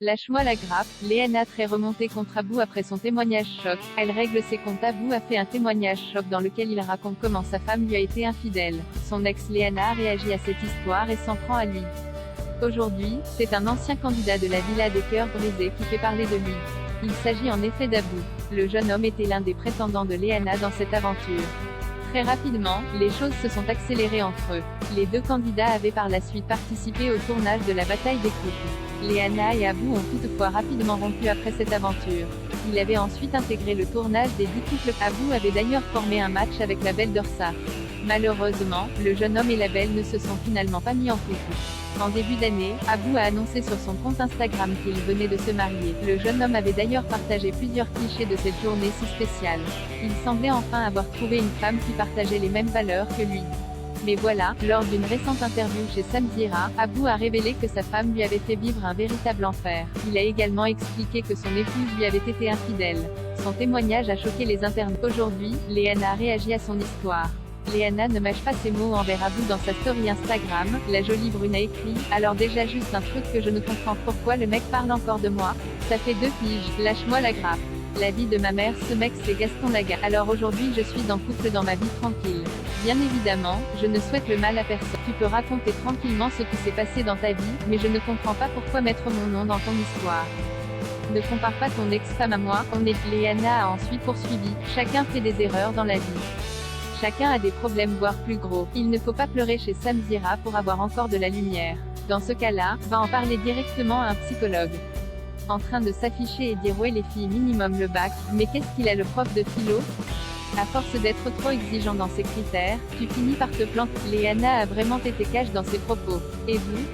Lâche-moi la grappe, Léana très remontée contre Abou après son témoignage choc. Elle règle ses comptes. Abou a fait un témoignage choc dans lequel il raconte comment sa femme lui a été infidèle. Son ex Léana a réagi à cette histoire et s'en prend à lui. Aujourd'hui, c'est un ancien candidat de la Villa des Cœurs Brisés qui fait parler de lui. Il s'agit en effet d'Abou. Le jeune homme était l'un des prétendants de Léana dans cette aventure. Très rapidement, les choses se sont accélérées entre eux. Les deux candidats avaient par la suite participé au tournage de la bataille des couples. Léana et Abou ont toutefois rapidement rompu après cette aventure. Il avait ensuite intégré le tournage des 10 couples. Abou avait d'ailleurs formé un match avec la belle d'Orsaf. Malheureusement, le jeune homme et la belle ne se sont finalement pas mis en couple. En début d'année, Abou a annoncé sur son compte Instagram qu'il venait de se marier. Le jeune homme avait d'ailleurs partagé plusieurs clichés de cette journée si spéciale. Il semblait enfin avoir trouvé une femme qui partageait les mêmes valeurs que lui. Mais voilà, lors d'une récente interview chez Samzira, Abou a révélé que sa femme lui avait fait vivre un véritable enfer. Il a également expliqué que son épouse lui avait été infidèle. Son témoignage a choqué les internautes. Aujourd'hui, Léana a réagi à son histoire. Léana ne mâche pas ses mots envers Abou dans sa story Instagram. La jolie brune a écrit « Alors déjà juste un truc que je ne comprends, pourquoi le mec parle encore de moi? Ça fait 2 piges, lâche-moi la grappe. La vie de ma mère, ce mec c'est Gaston Laga. Alors aujourd'hui je suis en couple dans ma vie tranquille. Bien évidemment, je ne souhaite le mal à personne. Tu peux raconter tranquillement ce qui s'est passé dans ta vie, mais je ne comprends pas pourquoi mettre mon nom dans ton histoire. Ne compare pas ton ex-femme à moi, on est... » Léana a ensuite poursuivi « Chacun fait des erreurs dans la vie. Chacun a des problèmes voire plus gros. Il ne faut pas pleurer chez Samzira pour avoir encore de la lumière. Dans ce cas-là, va en parler directement à un psychologue. » En train de s'afficher et dire ouais les filles minimum le bac, mais qu'est-ce qu'il a le prof de philo? À force d'être trop exigeant dans ses critères, tu finis par te planter. Léana a vraiment été cash dans ses propos. Et vous?